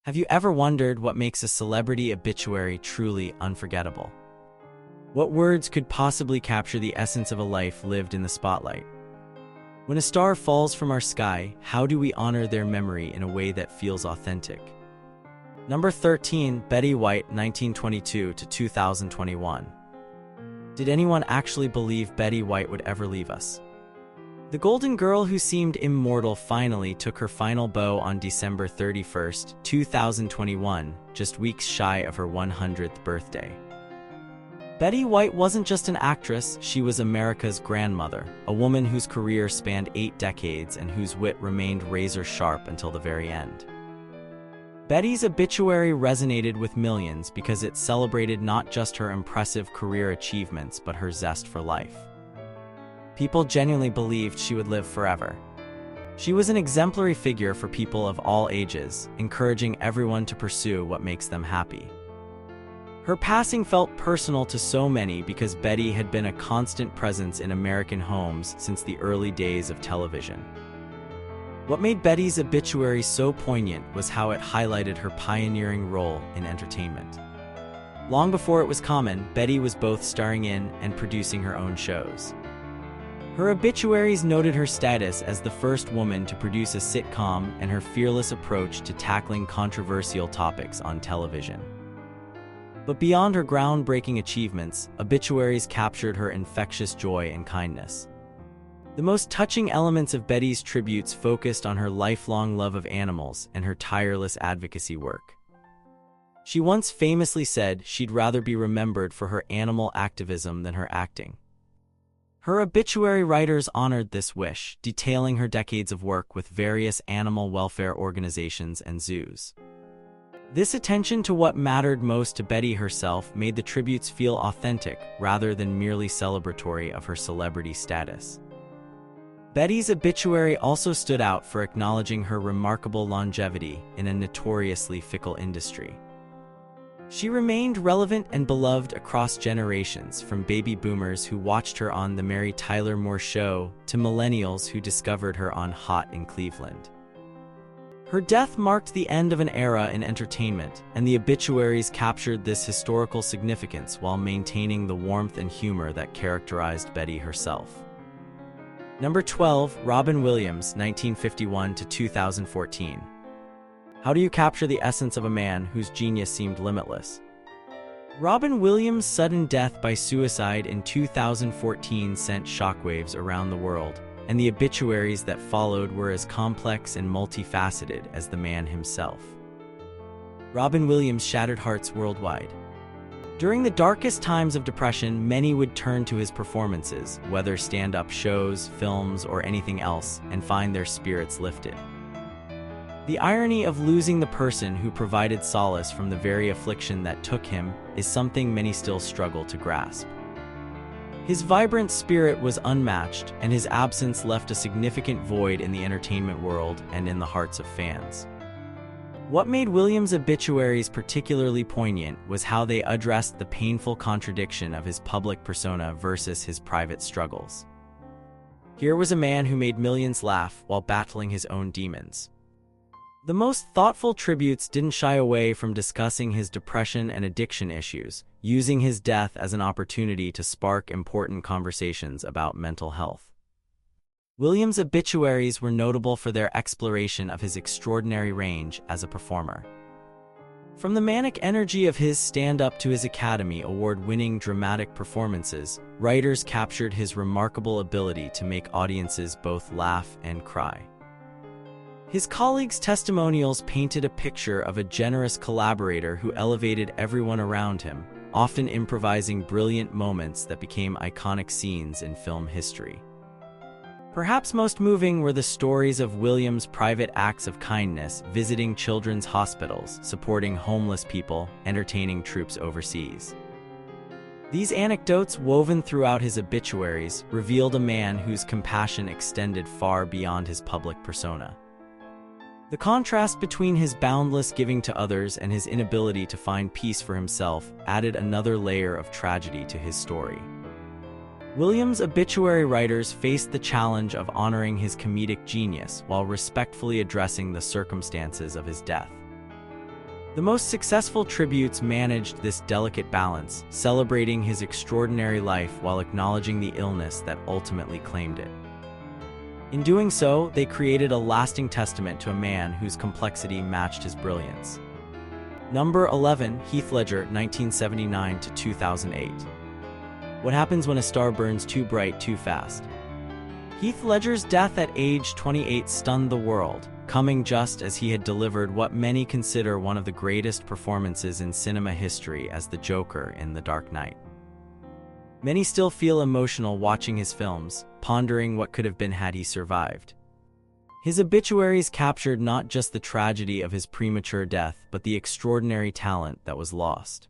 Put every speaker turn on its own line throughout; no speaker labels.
Have you ever wondered what makes a celebrity obituary truly unforgettable? What words could possibly capture the essence of a life lived in the spotlight? When a star falls from our sky, how do we honor their memory in a way that feels authentic? Number 13, Betty White, 1922 to 2021. Did anyone actually believe Betty White would ever leave us? The golden girl who seemed immortal finally took her final bow on December 31, 2021, just weeks shy of her 100th birthday. Betty White wasn't just an actress, she was America's grandmother, a woman whose career spanned 8 decades and whose wit remained razor-sharp until the very end. Betty's obituary resonated with millions because it celebrated not just her impressive career achievements but her zest for life. People genuinely believed she would live forever. She was an exemplary figure for people of all ages, encouraging everyone to pursue what makes them happy. Her passing felt personal to so many because Betty had been a constant presence in American homes since the early days of television. What made Betty's obituary so poignant was how it highlighted her pioneering role in entertainment. Long before it was common, Betty was both starring in and producing her own shows. Her obituaries noted her status as the first woman to produce a sitcom and her fearless approach to tackling controversial topics on television. But beyond her groundbreaking achievements, obituaries captured her infectious joy and kindness. The most touching elements of Betty's tributes focused on her lifelong love of animals and her tireless advocacy work. She once famously said she'd rather be remembered for her animal activism than her acting. Her obituary writers honored this wish, detailing her decades of work with various animal welfare organizations and zoos. This attention to what mattered most to Betty herself made the tributes feel authentic rather than merely celebratory of her celebrity status. Betty's obituary also stood out for acknowledging her remarkable longevity in a notoriously fickle industry. She remained relevant and beloved across generations, from baby boomers who watched her on The Mary Tyler Moore Show to millennials who discovered her on Hot in Cleveland. Her death marked the end of an era in entertainment, and the obituaries captured this historical significance while maintaining the warmth and humor that characterized Betty herself. Number 12, Robin Williams, 1951 to 2014. How do you capture the essence of a man whose genius seemed limitless? Robin Williams' sudden death by suicide in 2014 sent shockwaves around the world, and the obituaries that followed were as complex and multifaceted as the man himself. Robin Williams shattered hearts worldwide. During the darkest times of depression, many would turn to his performances, whether stand-up shows, films, or anything else, and find their spirits lifted. The irony of losing the person who provided solace from the very affliction that took him is something many still struggle to grasp. His vibrant spirit was unmatched, and his absence left a significant void in the entertainment world and in the hearts of fans. What made Williams' obituaries particularly poignant was how they addressed the painful contradiction of his public persona versus his private struggles. Here was a man who made millions laugh while battling his own demons. The most thoughtful tributes didn't shy away from discussing his depression and addiction issues, using his death as an opportunity to spark important conversations about mental health. Williams' obituaries were notable for their exploration of his extraordinary range as a performer. From the manic energy of his stand-up to his Academy Award-winning dramatic performances, writers captured his remarkable ability to make audiences both laugh and cry. His colleagues' testimonials painted a picture of a generous collaborator who elevated everyone around him, often improvising brilliant moments that became iconic scenes in film history. Perhaps most moving were the stories of Williams' private acts of kindness, visiting children's hospitals, supporting homeless people, entertaining troops overseas. These anecdotes, woven throughout his obituaries, revealed a man whose compassion extended far beyond his public persona. The contrast between his boundless giving to others and his inability to find peace for himself added another layer of tragedy to his story. Williams' obituary writers faced the challenge of honoring his comedic genius while respectfully addressing the circumstances of his death. The most successful tributes managed this delicate balance, celebrating his extraordinary life while acknowledging the illness that ultimately claimed it. In doing so, they created a lasting testament to a man whose complexity matched his brilliance. Number 11, Heath Ledger, 1979 to 2008. What happens when a star burns too bright too fast? Heath Ledger's death at age 28 stunned the world, coming just as he had delivered what many consider one of the greatest performances in cinema history as the Joker in The Dark Knight. Many still feel emotional watching his films, pondering what could have been had he survived. His obituaries captured not just the tragedy of his premature death, but the extraordinary talent that was lost.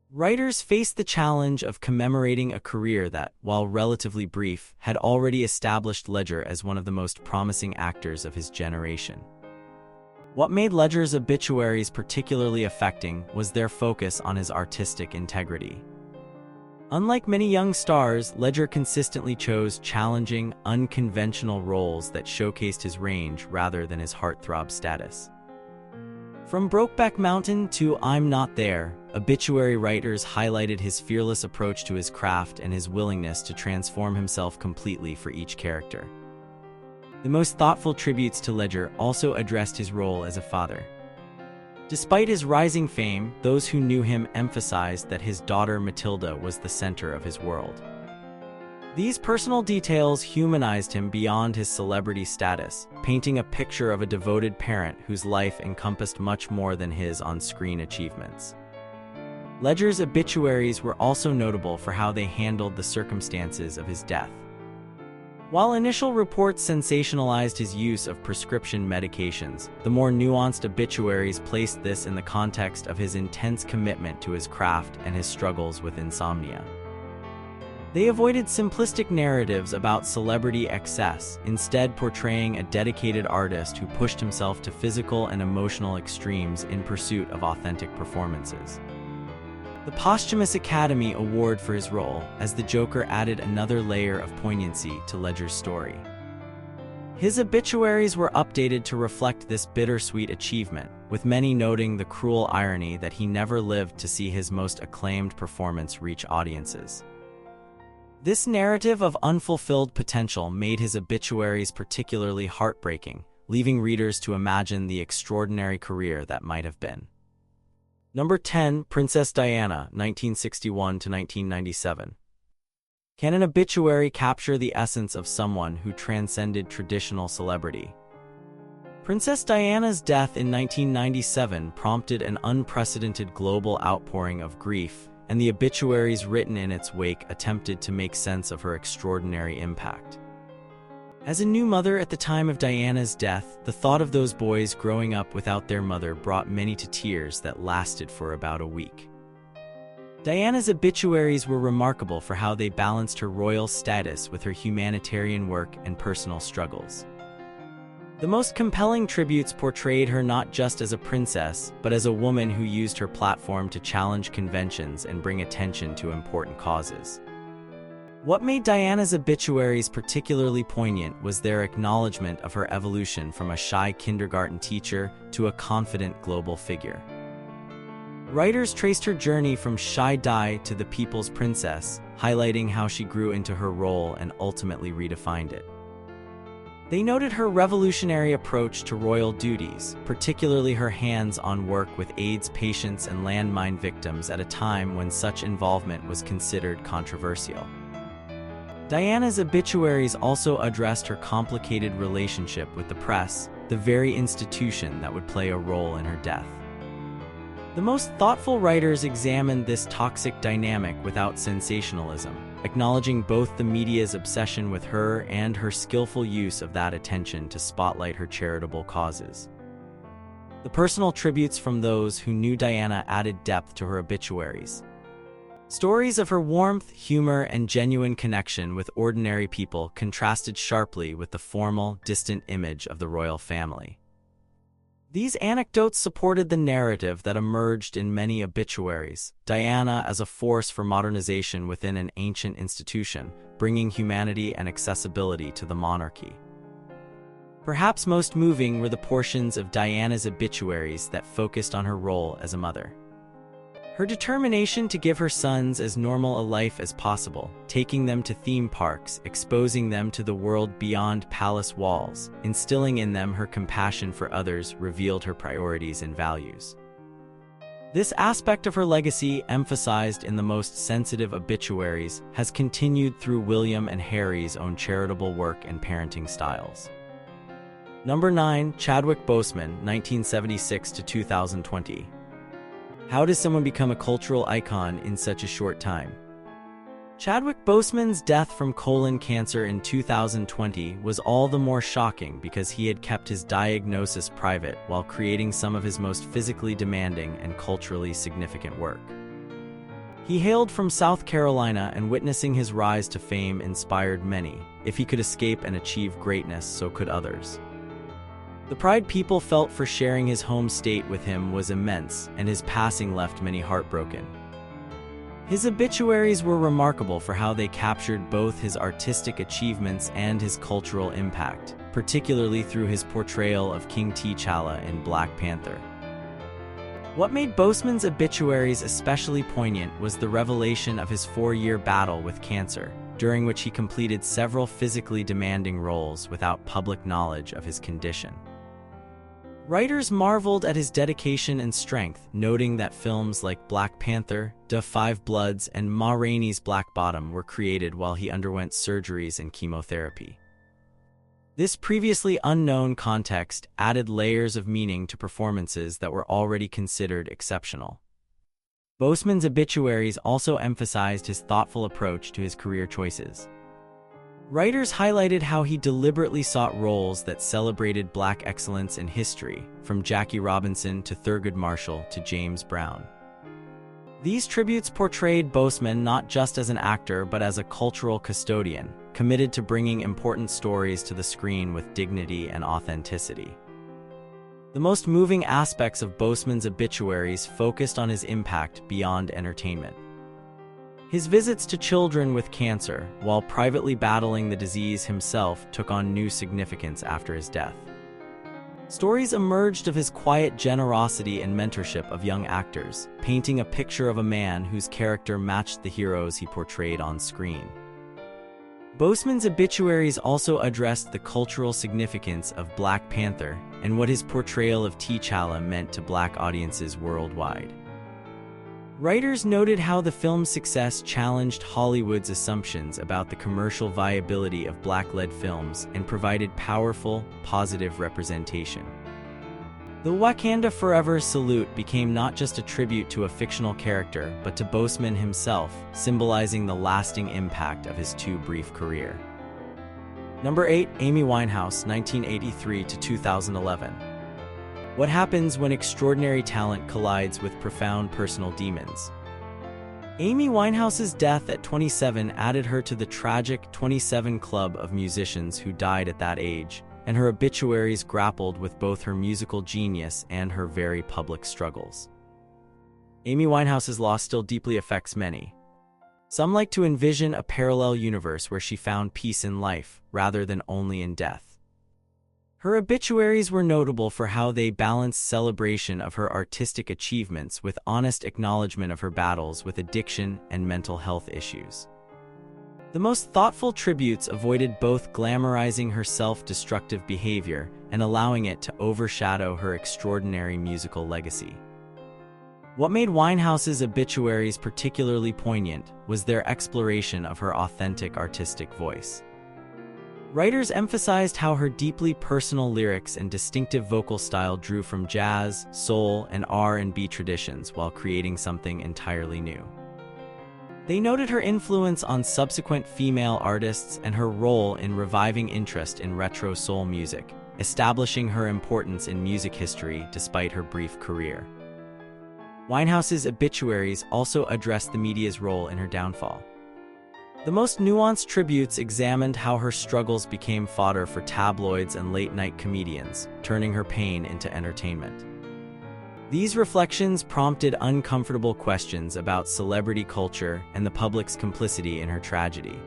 Writers faced the challenge of commemorating a career that, while relatively brief, had already established Ledger as one of the most promising actors of his generation. What made Ledger's obituaries particularly affecting was their focus on his artistic integrity. Unlike many young stars, Ledger consistently chose challenging, unconventional roles that showcased his range rather than his heartthrob status. From Brokeback Mountain to I'm Not There, obituary writers highlighted his fearless approach to his craft and his willingness to transform himself completely for each character. The most thoughtful tributes to Ledger also addressed his role as a father. Despite his rising fame, those who knew him emphasized that his daughter Matilda was the center of his world. These personal details humanized him beyond his celebrity status, painting a picture of a devoted parent whose life encompassed much more than his on-screen achievements. Ledger's obituaries were also notable for how they handled the circumstances of his death. While initial reports sensationalized his use of prescription medications, the more nuanced obituaries placed this in the context of his intense commitment to his craft and his struggles with insomnia. They avoided simplistic narratives about celebrity excess, instead portraying a dedicated artist who pushed himself to physical and emotional extremes in pursuit of authentic performances. The posthumous Academy Award for his role as the Joker added another layer of poignancy to Ledger's story. His obituaries were updated to reflect this bittersweet achievement, with many noting the cruel irony that he never lived to see his most acclaimed performance reach audiences. This narrative of unfulfilled potential made his obituaries particularly heartbreaking, leaving readers to imagine the extraordinary career that might have been. Number 10, Princess Diana, 1961 to 1997. Can an obituary capture the essence of someone who transcended traditional celebrity? Princess Diana's death in 1997 prompted an unprecedented global outpouring of grief, and the obituaries written in its wake attempted to make sense of her extraordinary impact. As a new mother at the time of Diana's death, the thought of those boys growing up without their mother brought many to tears that lasted for about a week. Diana's obituaries were remarkable for how they balanced her royal status with her humanitarian work and personal struggles. The most compelling tributes portrayed her not just as a princess, but as a woman who used her platform to challenge conventions and bring attention to important causes. What made Diana's obituaries particularly poignant was their acknowledgement of her evolution from a shy kindergarten teacher to a confident global figure. Writers traced her journey from shy Di to the people's princess, highlighting how she grew into her role and ultimately redefined it. They noted her revolutionary approach to royal duties, particularly her hands-on work with AIDS patients and landmine victims at a time when such involvement was considered controversial. Diana's obituaries also addressed her complicated relationship with the press, the very institution that would play a role in her death. The most thoughtful writers examined this toxic dynamic without sensationalism, acknowledging both the media's obsession with her and her skillful use of that attention to spotlight her charitable causes. The personal tributes from those who knew Diana added depth to her obituaries. Stories of her warmth, humor, and genuine connection with ordinary people contrasted sharply with the formal, distant image of the royal family. These anecdotes supported the narrative that emerged in many obituaries, Diana as a force for modernization within an ancient institution, bringing humanity and accessibility to the monarchy. Perhaps most moving were the portions of Diana's obituaries that focused on her role as a mother. Her determination to give her sons as normal a life as possible, taking them to theme parks, exposing them to the world beyond palace walls, instilling in them her compassion for others, revealed her priorities and values. This aspect of her legacy, emphasized in the most sensitive obituaries, has continued through William and Harry's own charitable work and parenting styles. Number 9. Chadwick Boseman, 1976 to 2020. How does someone become a cultural icon in such a short time? Chadwick Boseman's death from colon cancer in 2020 was all the more shocking because he had kept his diagnosis private while creating some of his most physically demanding and culturally significant work. He hailed from South Carolina, and witnessing his rise to fame inspired many. If he could escape and achieve greatness, so could others. The pride people felt for sharing his home state with him was immense, and his passing left many heartbroken. His obituaries were remarkable for how they captured both his artistic achievements and his cultural impact, particularly through his portrayal of King T'Challa in Black Panther. What made Boseman's obituaries especially poignant was the revelation of his 4-year battle with cancer, during which he completed several physically demanding roles without public knowledge of his condition. Writers marveled at his dedication and strength, noting that films like Black Panther, Da 5 Bloods, and Ma Rainey's Black Bottom were created while he underwent surgeries and chemotherapy. This previously unknown context added layers of meaning to performances that were already considered exceptional. Boseman's obituaries also emphasized his thoughtful approach to his career choices. Writers highlighted how he deliberately sought roles that celebrated Black excellence in history, from Jackie Robinson to Thurgood Marshall to James Brown. These tributes portrayed Boseman not just as an actor but as a cultural custodian, committed to bringing important stories to the screen with dignity and authenticity. The most moving aspects of Boseman's obituaries focused on his impact beyond entertainment. His visits to children with cancer, while privately battling the disease himself, took on new significance after his death. Stories emerged of his quiet generosity and mentorship of young actors, painting a picture of a man whose character matched the heroes he portrayed on screen. Boseman's obituaries also addressed the cultural significance of Black Panther and what his portrayal of T'Challa meant to Black audiences worldwide. Writers noted how the film's success challenged Hollywood's assumptions about the commercial viability of Black-led films and provided powerful, positive representation. The Wakanda Forever salute became not just a tribute to a fictional character, but to Boseman himself, symbolizing the lasting impact of his too brief career. Number 8. Amy Winehouse, 1983 to 2011. What happens when extraordinary talent collides with profound personal demons? Amy Winehouse's death at 27 added her to the tragic 27 club of musicians who died at that age, and her obituaries grappled with both her musical genius and her very public struggles. Amy Winehouse's loss still deeply affects many. Some like to envision a parallel universe where she found peace in life, rather than only in death. Her obituaries were notable for how they balanced celebration of her artistic achievements with honest acknowledgement of her battles with addiction and mental health issues. The most thoughtful tributes avoided both glamorizing her self-destructive behavior and allowing it to overshadow her extraordinary musical legacy. What made Winehouse's obituaries particularly poignant was their exploration of her authentic artistic voice. Writers emphasized how her deeply personal lyrics and distinctive vocal style drew from jazz, soul, and R&B traditions while creating something entirely new. They noted her influence on subsequent female artists and her role in reviving interest in retro soul music, establishing her importance in music history despite her brief career. Winehouse's obituaries also addressed the media's role in her downfall. The most nuanced tributes examined how her struggles became fodder for tabloids and late-night comedians, turning her pain into entertainment. These reflections prompted uncomfortable questions about celebrity culture and the public's complicity in her tragedy.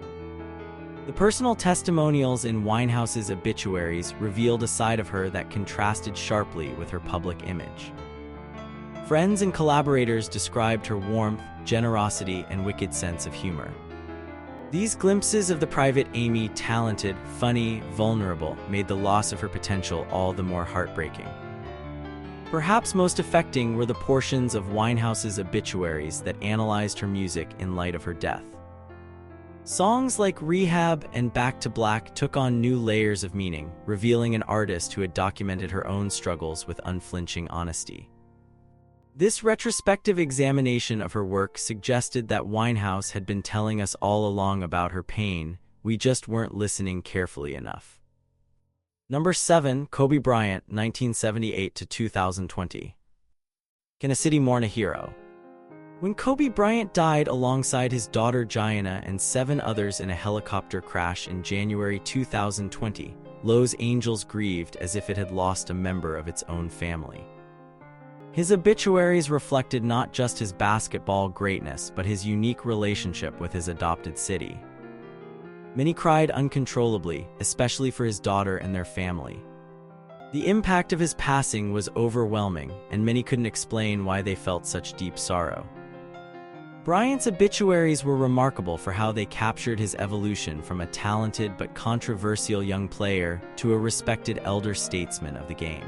The personal testimonials in Winehouse's obituaries revealed a side of her that contrasted sharply with her public image. Friends and collaborators described her warmth, generosity, and wicked sense of humor. These glimpses of the private Amy, talented, funny, vulnerable, made the loss of her potential all the more heartbreaking. Perhaps most affecting were the portions of Winehouse's obituaries that analyzed her music in light of her death. Songs like Rehab and Back to Black took on new layers of meaning, revealing an artist who had documented her own struggles with unflinching honesty. This retrospective examination of her work suggested that Winehouse had been telling us all along about her pain, we just weren't listening carefully enough. Number 7. Kobe Bryant, 1978 to 2020. Can a city mourn a hero? When Kobe Bryant died alongside his daughter Gianna and 7 others in a helicopter crash in January 2020, Los Angeles grieved as if it had lost a member of its own family. His obituaries reflected not just his basketball greatness but his unique relationship with his adopted city. Many cried uncontrollably, especially for his daughter and their family. The impact of his passing was overwhelming, and many couldn't explain why they felt such deep sorrow. Bryant's obituaries were remarkable for how they captured his evolution from a talented but controversial young player to a respected elder statesman of the game.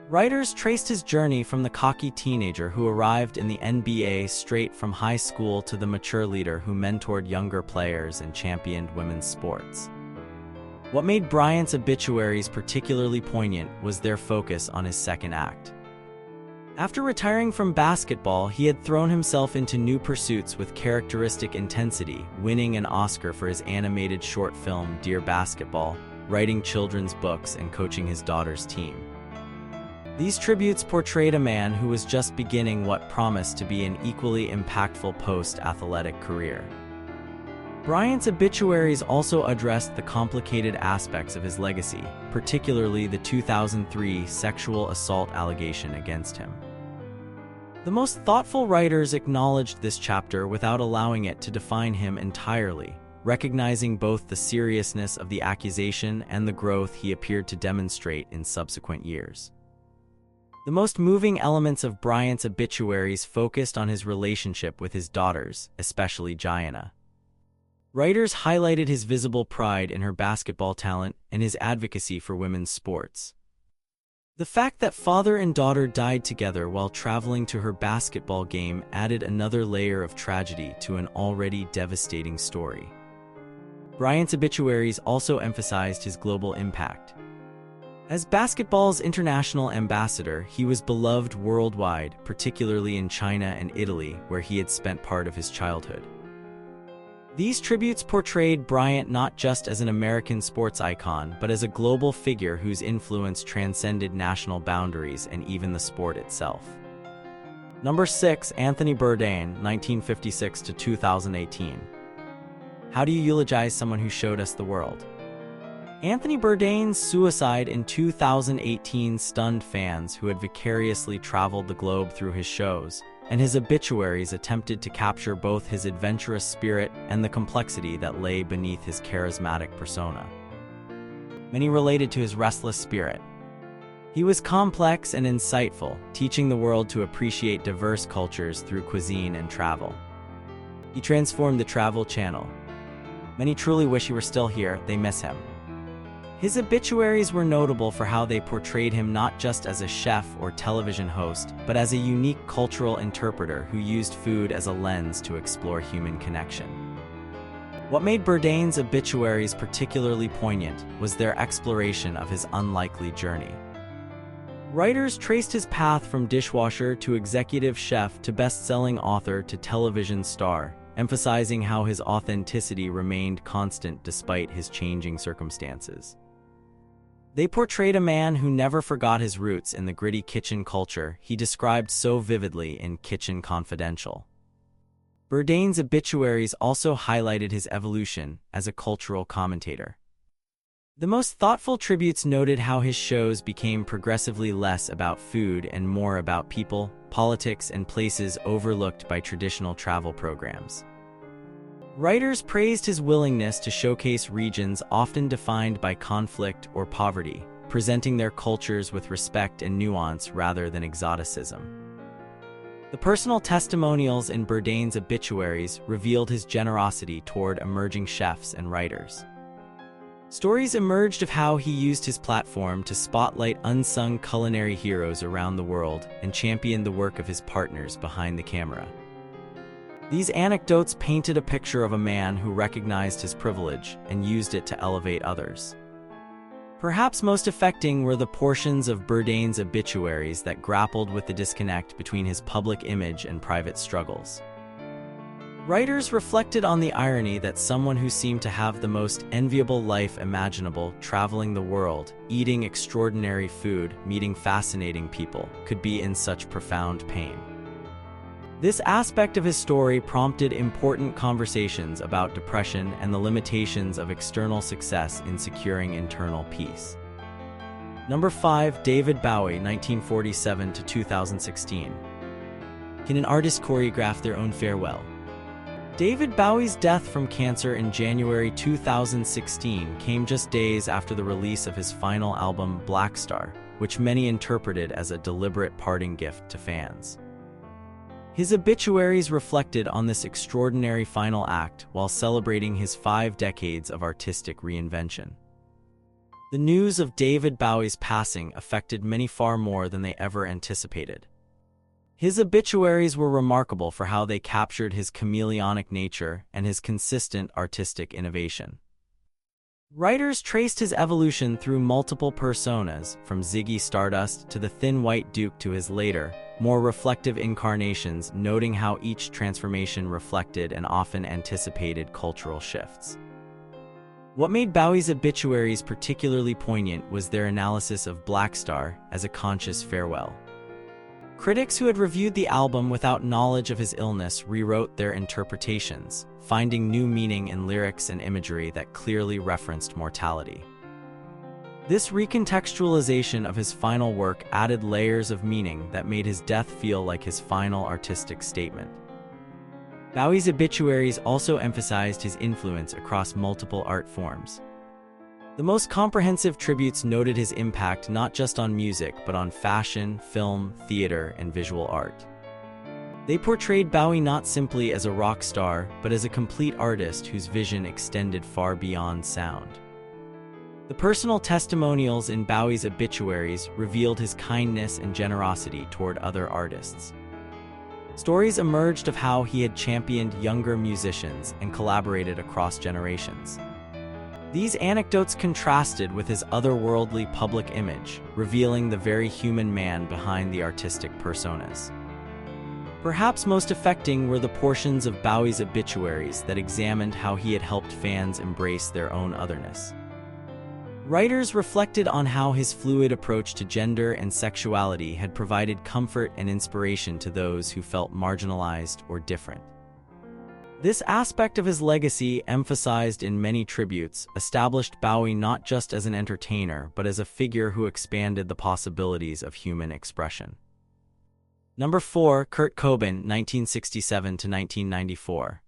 Writers traced his journey from the cocky teenager who arrived in the NBA straight from high school to the mature leader who mentored younger players and championed women's sports. What made Bryant's obituaries particularly poignant was their focus on his second act. After retiring from basketball, he had thrown himself into new pursuits with characteristic intensity, winning an Oscar for his animated short film Dear Basketball, writing children's books, and coaching his daughter's team. These tributes portrayed a man who was just beginning what promised to be an equally impactful post-athletic career. Bryant's obituaries also addressed the complicated aspects of his legacy, particularly the 2003 sexual assault allegation against him. The most thoughtful writers acknowledged this chapter without allowing it to define him entirely, recognizing both the seriousness of the accusation and the growth he appeared to demonstrate in subsequent years. The most moving elements of Bryant's obituaries focused on his relationship with his daughters, especially Gianna. Writers highlighted his visible pride in her basketball talent and his advocacy for women's sports. The fact that father and daughter died together while traveling to her basketball game added another layer of tragedy to an already devastating story. Bryant's obituaries also emphasized his global impact. As basketball's international ambassador, he was beloved worldwide, particularly in China and Italy, where he had spent part of his childhood. These tributes portrayed Bryant not just as an American sports icon, but as a global figure whose influence transcended national boundaries and even the sport itself. Number 6. Anthony Bourdain, 1956 to 2018. How do you eulogize someone who showed us the world? Anthony Bourdain's suicide in 2018 stunned fans who had vicariously traveled the globe through his shows, and his obituaries attempted to capture both his adventurous spirit and the complexity that lay beneath his charismatic persona. Many related to his restless spirit. He was complex and insightful, teaching the world to appreciate diverse cultures through cuisine and travel. He transformed the Travel Channel. Many truly wish he were still here, they miss him. His obituaries were notable for how they portrayed him not just as a chef or television host, but as a unique cultural interpreter who used food as a lens to explore human connection. What made Bourdain's obituaries particularly poignant was their exploration of his unlikely journey. Writers traced his path from dishwasher to executive chef to best-selling author to television star, emphasizing how his authenticity remained constant despite his changing circumstances. They portrayed a man who never forgot his roots in the gritty kitchen culture he described so vividly in Kitchen Confidential. Bourdain's obituaries also highlighted his evolution as a cultural commentator. The most thoughtful tributes noted how his shows became progressively less about food and more about people, politics, and places overlooked by traditional travel programs. Writers praised his willingness to showcase regions often defined by conflict or poverty, presenting their cultures with respect and nuance rather than exoticism. The personal testimonials in Bourdain's Obituaries revealed his generosity toward emerging chefs and writers. Stories emerged of how he used his platform to spotlight unsung culinary heroes around the world and championed the work of his partners behind the camera. These anecdotes painted a picture of a man who recognized his privilege and used it to elevate others. Perhaps most affecting were the portions of Bourdain's Obituaries that grappled with the disconnect between his public image and private struggles. Writers reflected on the irony that someone who seemed to have the most enviable life imaginable, traveling the world, eating extraordinary food, meeting fascinating people, could be in such profound pain. This aspect of his story prompted important conversations about depression and the limitations of external success in securing internal peace. Number 5. David Bowie, 1947 to 2016. Can an artist choreograph their own farewell? David Bowie's death from cancer in January 2016 came just days after the release of his final album, Black Star, which many interpreted as a deliberate parting gift to fans. His obituaries reflected on this extraordinary final act while celebrating his 5 decades of artistic reinvention. The news of David Bowie's passing affected many far more than they ever anticipated. His obituaries were remarkable for how they captured his chameleonic nature and his consistent artistic innovation. Writers traced his evolution through multiple personas, from Ziggy Stardust to the Thin White Duke to his later, more reflective incarnations, noting how each transformation reflected and often anticipated cultural shifts. What made Bowie's obituaries particularly poignant was their analysis of Black Star as a conscious farewell. Critics who had reviewed the album without knowledge of his illness rewrote their interpretations, finding new meaning in lyrics and imagery that clearly referenced mortality. This recontextualization of his final work added layers of meaning that made his death feel like his final artistic statement. Bowie's obituaries also emphasized his influence across multiple art forms. The most comprehensive tributes noted his impact not just on music but on fashion, film, theater, and visual art. They portrayed Bowie not simply as a rock star, but as a complete artist whose vision extended far beyond sound. The personal testimonials in Bowie's obituaries revealed his kindness and generosity toward other artists. Stories emerged of how he had championed younger musicians and collaborated across generations. These anecdotes contrasted with his otherworldly public image, revealing the very human man behind the artistic personas. Perhaps most affecting were the portions of Bowie's obituaries that examined how he had helped fans embrace their own otherness. Writers reflected on how his fluid approach to gender and sexuality had provided comfort and inspiration to those who felt marginalized or different. This aspect of his legacy, emphasized in many tributes, established Bowie not just as an entertainer but as a figure who expanded the possibilities of human expression. Number 4. Kurt Cobain, 1967 to 1994.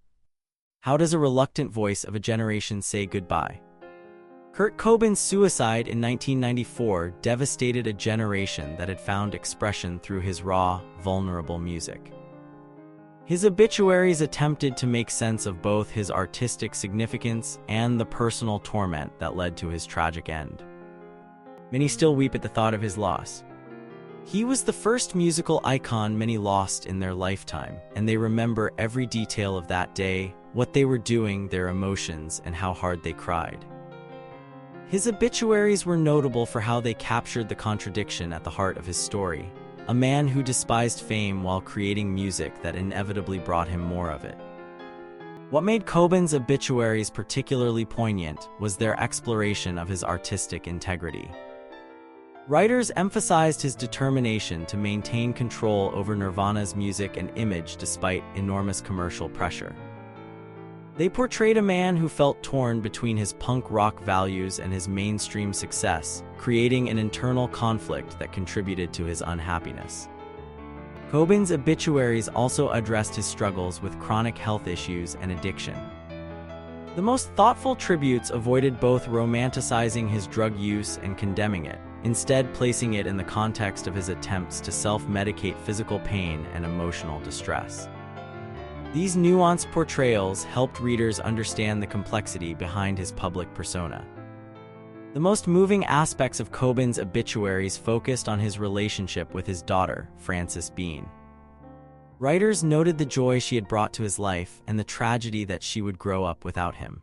How does a reluctant voice of a generation say goodbye? Kurt Cobain's suicide in 1994 devastated a generation that had found expression through his raw, vulnerable music. His obituaries attempted to make sense of both his artistic significance and the personal torment that led to his tragic end. Many still weep at the thought of his loss. He was the first musical icon many lost in their lifetime, and they remember every detail of that day, what they were doing, their emotions, and how hard they cried. His obituaries were notable for how they captured the contradiction at the heart of his story. A man who despised fame while creating music that inevitably brought him more of it. What made Cobain's obituaries particularly poignant was their exploration of his artistic integrity. Writers emphasized his determination to maintain control over Nirvana's music and image despite enormous commercial pressure. They portrayed a man who felt torn between his punk rock values and his mainstream success, creating an internal conflict that contributed to his unhappiness. Cobain's obituaries also addressed his struggles with chronic health issues and addiction. The most thoughtful tributes avoided both romanticizing his drug use and condemning it, instead placing it in the context of his attempts to self-medicate physical pain and emotional distress. These nuanced portrayals helped readers understand the complexity behind his public persona. The most moving aspects of Cobain's obituaries focused on his relationship with his daughter, Frances Bean. Writers noted the joy she had brought to his life and the tragedy that she would grow up without him.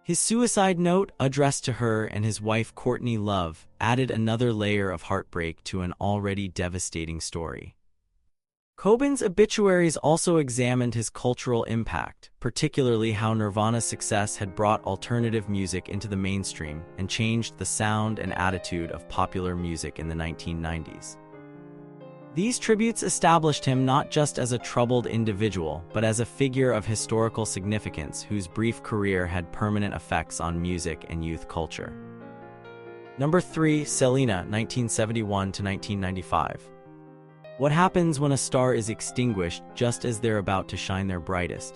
His suicide note, addressed to her and his wife Courtney Love, added another layer of heartbreak to an already devastating story. Cobain's obituaries also examined his cultural impact, particularly how Nirvana's success had brought alternative music into the mainstream and changed the sound and attitude of popular music in the 1990s. These tributes established him not just as a troubled individual, but as a figure of historical significance whose brief career had permanent effects on music and youth culture. Number 3. Selena, 1971 to 1995. What happens when a star is extinguished just as they're about to shine their brightest?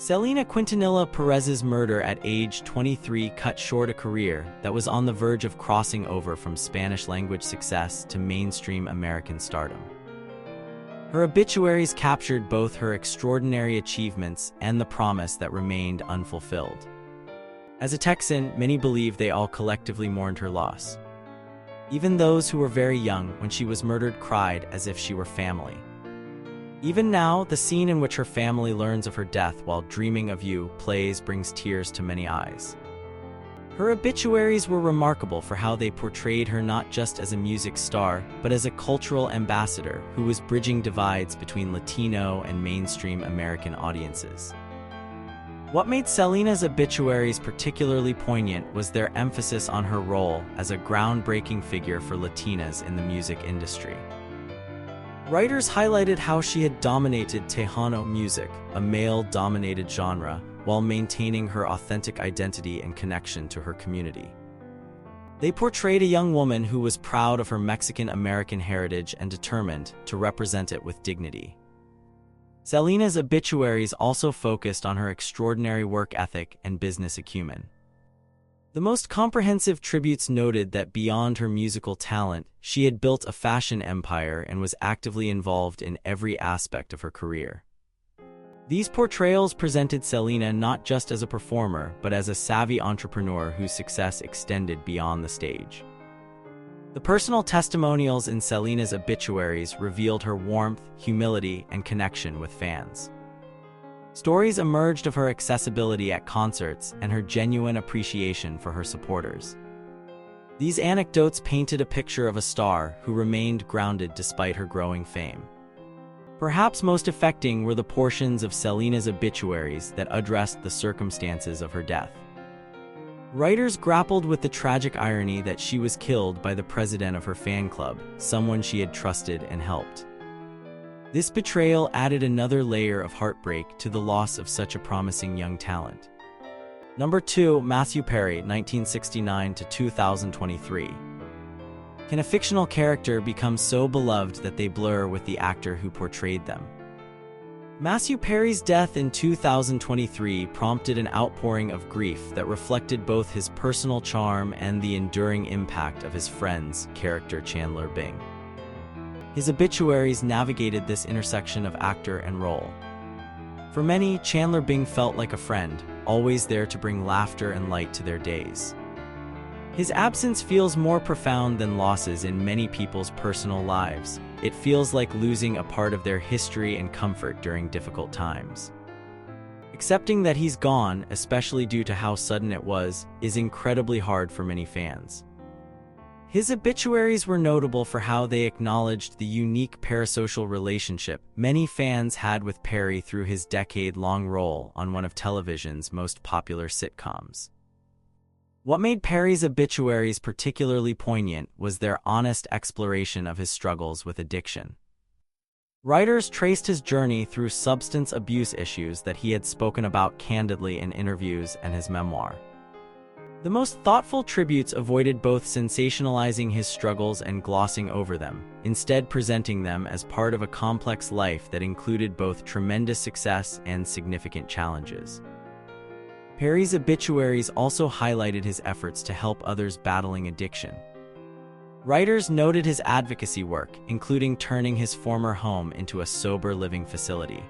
Selena Quintanilla Perez's murder at age 23 cut short a career that was on the verge of crossing over from Spanish-language success to mainstream American stardom. Her obituaries captured both her extraordinary achievements and the promise that remained unfulfilled. As a Texan, many believe they all collectively mourned her loss. Even those who were very young when she was murdered cried as if she were family. Even now, the scene in which her family learns of her death while dreaming of you brings tears to many eyes. Her obituaries were remarkable for how they portrayed her not just as a music star, but as a cultural ambassador who was bridging divides between Latino and mainstream American audiences. What made Selena's obituaries particularly poignant was their emphasis on her role as a groundbreaking figure for Latinas in the music industry. Writers highlighted how she had dominated Tejano music, a male-dominated genre, while maintaining her authentic identity and connection to her community. They portrayed a young woman who was proud of her Mexican-American heritage and determined to represent it with dignity. Selena's obituaries also focused on her extraordinary work ethic and business acumen. The most comprehensive tributes noted that beyond her musical talent, she had built a fashion empire and was actively involved in every aspect of her career. These portrayals presented Selena not just as a performer, but as a savvy entrepreneur whose success extended beyond the stage. The personal testimonials in Selena's obituaries revealed her warmth, humility, and connection with fans. Stories emerged of her accessibility at concerts and her genuine appreciation for her supporters. These anecdotes painted a picture of a star who remained grounded despite her growing fame. Perhaps most affecting were the portions of Selena's obituaries that addressed the circumstances of her death. Writers grappled with the tragic irony that she was killed by the president of her fan club, someone she had trusted and helped. This betrayal added another layer of heartbreak to the loss of such a promising young talent. Number 2. Matthew Perry, 1969 to 2023. Can a fictional character become so beloved that they blur with the actor who portrayed them? Matthew Perry's death in 2023 prompted an outpouring of grief that reflected both his personal charm and the enduring impact of his friend's character Chandler Bing. His obituaries navigated this intersection of actor and role. For many, Chandler Bing felt like a friend, always there to bring laughter and light to their days. His absence feels more profound than losses in many people's personal lives. It feels like losing a part of their history and comfort during difficult times. Accepting that he's gone, especially due to how sudden it was, is incredibly hard for many fans. His obituaries were notable for how they acknowledged the unique parasocial relationship many fans had with Perry through his decade-long role on one of television's most popular sitcoms. What made Perry's obituaries particularly poignant was their honest exploration of his struggles with addiction. Writers traced his journey through substance abuse issues that he had spoken about candidly in interviews and his memoir. The most thoughtful tributes avoided both sensationalizing his struggles and glossing over them, instead presenting them as part of a complex life that included both tremendous success and significant challenges. Perry's obituaries also highlighted his efforts to help others battling addiction. Writers noted his advocacy work, including turning his former home into a sober living facility.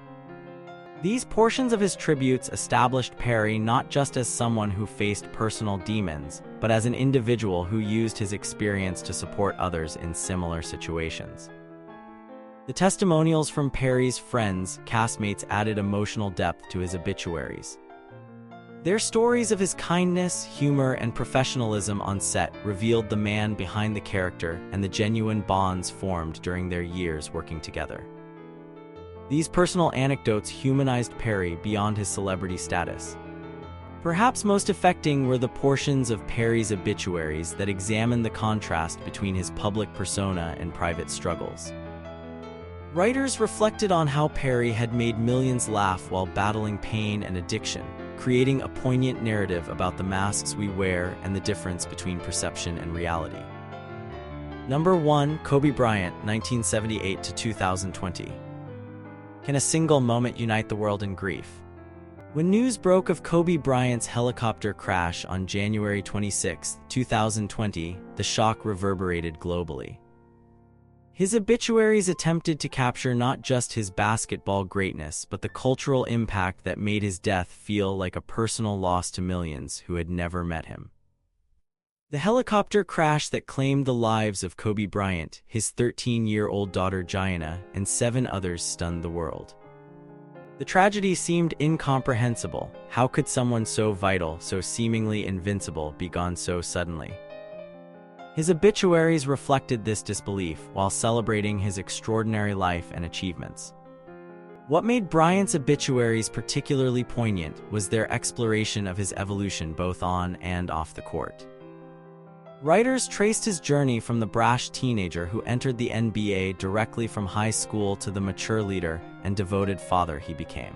These portions of his tributes established Perry not just as someone who faced personal demons, but as an individual who used his experience to support others in similar situations. The testimonials from Perry's friends, castmates added emotional depth to his obituaries. Their stories of his kindness, humor, and professionalism on set revealed the man behind the character and the genuine bonds formed during their years working together. These personal anecdotes humanized Perry beyond his celebrity status. Perhaps most affecting were the portions of Perry's obituaries that examined the contrast between his public persona and private struggles. Writers reflected on how Perry had made millions laugh while battling pain and addiction, creating a poignant narrative about the masks we wear and the difference between perception and reality. Number 1. Kobe Bryant, 1978 to 2020. Can a single moment unite the world in grief? When news broke of Kobe Bryant's helicopter crash on January 26, 2020, the shock reverberated globally. His obituaries attempted to capture not just his basketball greatness, but the cultural impact that made his death feel like a personal loss to millions who had never met him. The helicopter crash that claimed the lives of Kobe Bryant, his 13-year-old daughter Gianna, and 7 others stunned the world. The tragedy seemed incomprehensible. How could someone so vital, so seemingly invincible, be gone so suddenly? His obituaries reflected this disbelief while celebrating his extraordinary life and achievements. What made Bryant's obituaries particularly poignant was their exploration of his evolution both on and off the court. Writers traced his journey from the brash teenager who entered the NBA directly from high school to the mature leader and devoted father he became.